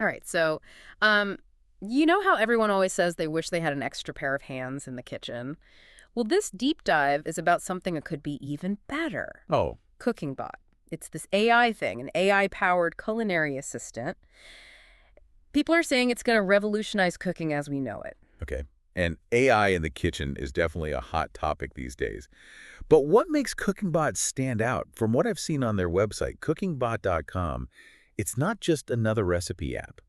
All right, so you know how everyone always says they wish they had an extra pair of hands in the kitchen? Well, this deep dive is about something that could be even better. Oh, CookingBot. It's this AI thing, an AI-powered culinary assistant. People are saying it's going to revolutionize cooking as we know it. okay. And AI in the kitchen is definitely a hot topic these days. But what makes CookingBot stand out? From what I've seen on their website, cookingbot.com, it's not just another recipe app.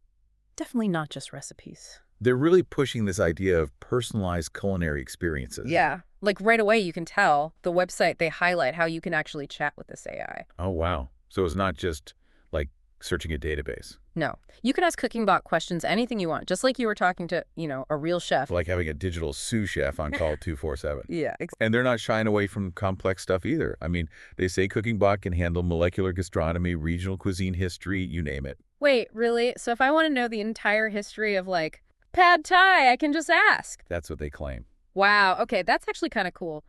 Definitely not just recipes. They're really pushing this idea of personalized culinary experiences. Yeah, like right away you can tell. The website, they highlight how you can actually chat with this AI. Oh, wow. So it's not just like searching a database, No, you can ask CookingBot questions, anything you want, just like you were talking to, a real chef. like having a digital sous chef on call 247. Yeah. And they're not shying away from complex stuff either. I mean, they say CookingBot can handle molecular gastronomy, regional cuisine history, you name it. Wait, really? So if I want to know the entire history of, like, pad thai, I can just ask? That's what they claim. Wow, okay, that's actually kind of cool.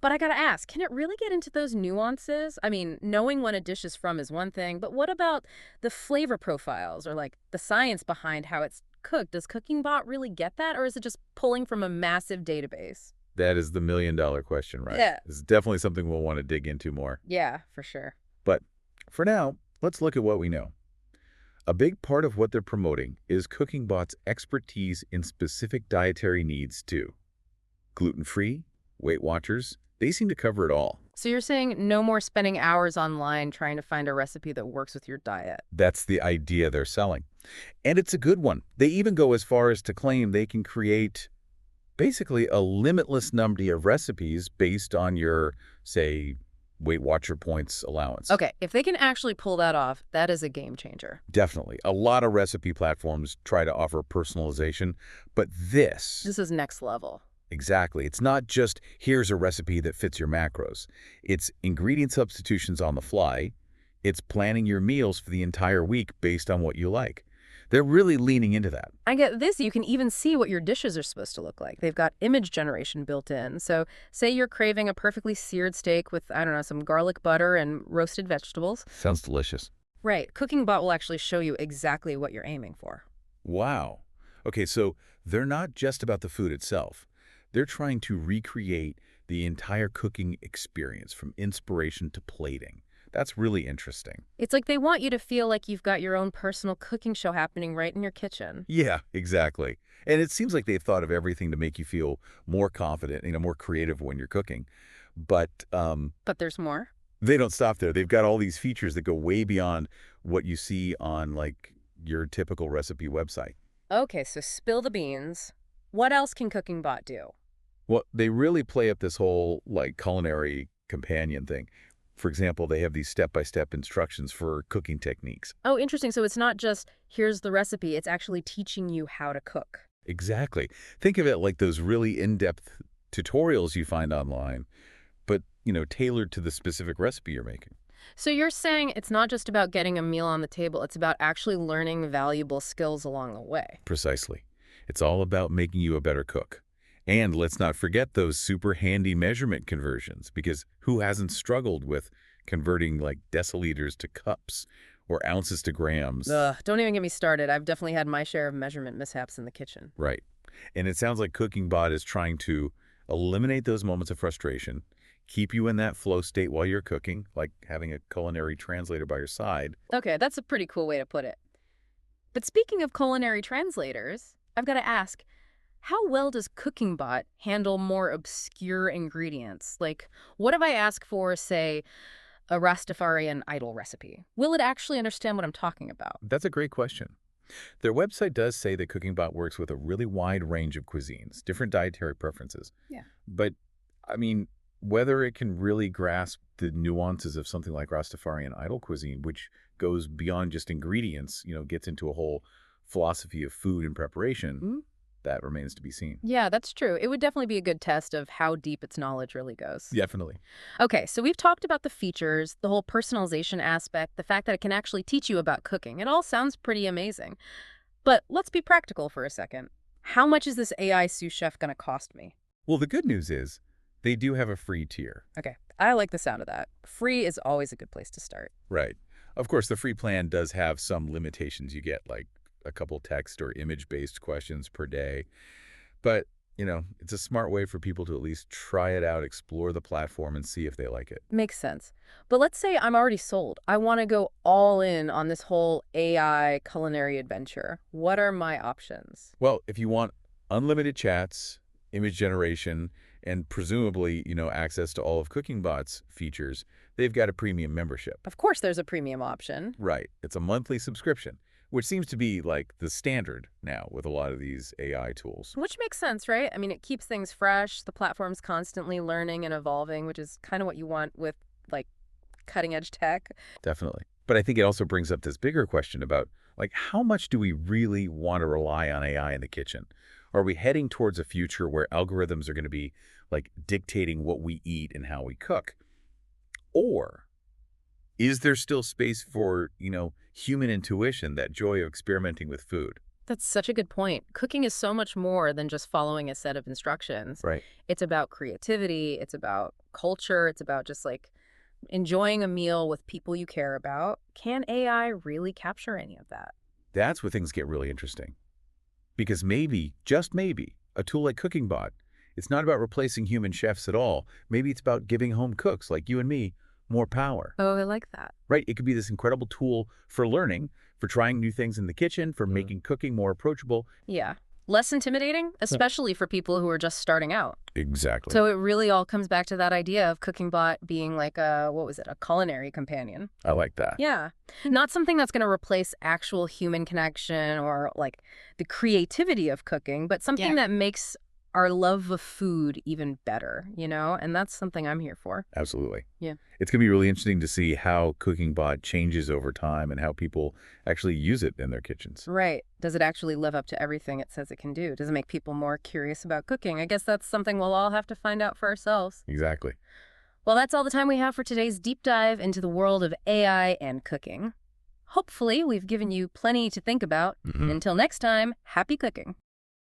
But I gotta ask, can it really get into those nuances? I mean, knowing when a dish is from is one thing, but what about the flavor profiles or, like, the science behind how it's cooked? Does CookingBot really get that, or is it just pulling from a massive database? That is the million-dollar question, right? Yeah. This is definitely something we'll want to dig into more. Yeah, for sure. But for now, let's look at what we know. A big part of what they're promoting is CookingBot's expertise in specific dietary needs, too. Gluten-free, Weight Watchers, they seem to cover it all. So you're saying no more spending hours online trying to find a recipe that works with your diet? That's the idea they're selling. And it's a good one. They even go as far as to claim they can create basically a limitless number of recipes based on your, say, Weight Watcher points allowance. Okay, if they can actually pull that off, that is a game changer. Definitely. A lot of recipe platforms try to offer personalization, but this, This is next level. exactly, it's not just here's a recipe that fits your macros. It's ingredient substitutions on the fly. It's planning your meals for the entire week based on what you like. They're really leaning into that. I get this. You can even see what your dishes are supposed to look like. They've got image generation built in. So say you're craving a perfectly seared steak with, I don't know, some garlic butter and roasted vegetables. Sounds delicious. Right. CookingBot will actually show you exactly what you're aiming for. Wow. Okay, so they're not just about the food itself. They're trying to recreate the entire cooking experience from inspiration to plating. That's really interesting. It's like they want you to feel like you've got your own personal cooking show happening right in your kitchen. Yeah, exactly. And it seems like they've thought of everything to make you feel more confident, more creative when you're cooking. But But there's more. they don't stop there. They've got all these features that go way beyond what you see on, like, your typical recipe website. Okay, so spill the beans. What else can CookingBot do? Well, they really play up this whole, like, culinary companion thing. For example, they have these step-by-step instructions for cooking techniques. Oh, interesting. So it's not just here's the recipe, it's actually teaching you how to cook. Exactly. Think of it like those really in-depth tutorials you find online, but, tailored to the specific recipe you're making. So you're saying it's not just about getting a meal on the table, it's about actually learning valuable skills along the way. Precisely. It's all about making you a better cook. And let's not forget those super handy measurement conversions, because who hasn't struggled with converting, like, deciliters to cups or ounces to grams? Ugh, don't even get me started. I've definitely had my share of measurement mishaps in the kitchen. Right. And it sounds like CookingBot is trying to eliminate those moments of frustration, keep you in that flow state while you're cooking, like having a culinary translator by your side. Okay, that's a pretty cool way to put it. But speaking of culinary translators, I've got to ask, how well does CookingBot handle more obscure ingredients? Like, what if I ask for, say, a Rastafarian idol recipe? Will it actually understand what I'm talking about? That's a great question. Their website does say that CookingBot works with a really wide range of cuisines, different dietary preferences. Yeah. But, I mean, whether it can really grasp the nuances of something like Rastafarian idol cuisine, which goes beyond just ingredients, gets into a whole philosophy of food and preparation, that remains to be seen. Yeah, that's true. It would definitely be a good test of how deep its knowledge really goes. Definitely. Okay, so we've talked about the features, the whole personalization aspect, the fact that it can actually teach you about cooking. It all sounds pretty amazing. But let's be practical for a second. How much is this AI sous chef going to cost me? Well, the good news is they do have a free tier. Okay, I like the sound of that. Free is always a good place to start. Right. Of course, the free plan does have some limitations. You get, like, a couple text or image-based questions per day. But, it's a smart way for people to at least try it out, explore the platform, and see if they like it. Makes sense. But let's say I'm already sold. I want to go all in on this whole AI culinary adventure. What are my options? Well, if you want unlimited chats, image generation, and presumably, access to all of CookingBot's features, they've got a premium membership. Of course, there's a premium option. Right. It's a monthly subscription, which seems to be like the standard now with a lot of these AI tools. Which makes sense, right? I mean, it keeps things fresh. The platform's constantly learning and evolving, which is kind of what you want with, like, cutting edge tech. Definitely. But I think it also brings up this bigger question about, like, how much do we really want to rely on AI in the kitchen? Are we heading towards a future where algorithms are going to be, like, dictating what we eat and how we cook? Or is there still space for, human intuition, that joy of experimenting with food? That's such a good point. Cooking is so much more than just following a set of instructions. Right. It's about creativity, it's about culture, it's about just like enjoying a meal with people you care about. Can AI really capture any of that? That's where things get really interesting. Because maybe, just maybe, a tool like CookingBot, it's not about replacing human chefs at all. Maybe it's about giving home cooks like you and me more power. Oh, I like that. Right? It could be this incredible tool for learning, for trying new things in the kitchen, for making cooking more approachable. Yeah. Less intimidating, especially for people who are just starting out. Exactly. So it really all comes back to that idea of CookingBot being like a culinary companion. I like that. Yeah. Not something that's going to replace actual human connection or like the creativity of cooking, but something that makes our love of food even better, And that's something I'm here for. Absolutely. Yeah. It's going to be really interesting to see how CookingBot changes over time and how people actually use it in their kitchens. Right. Does it actually live up to everything it says it can do? Does it make people more curious about cooking? I guess that's something we'll all have to find out for ourselves. Exactly. Well, that's all the time we have for today's deep dive into the world of AI and cooking. Hopefully, we've given you plenty to think about. Until next time, happy cooking.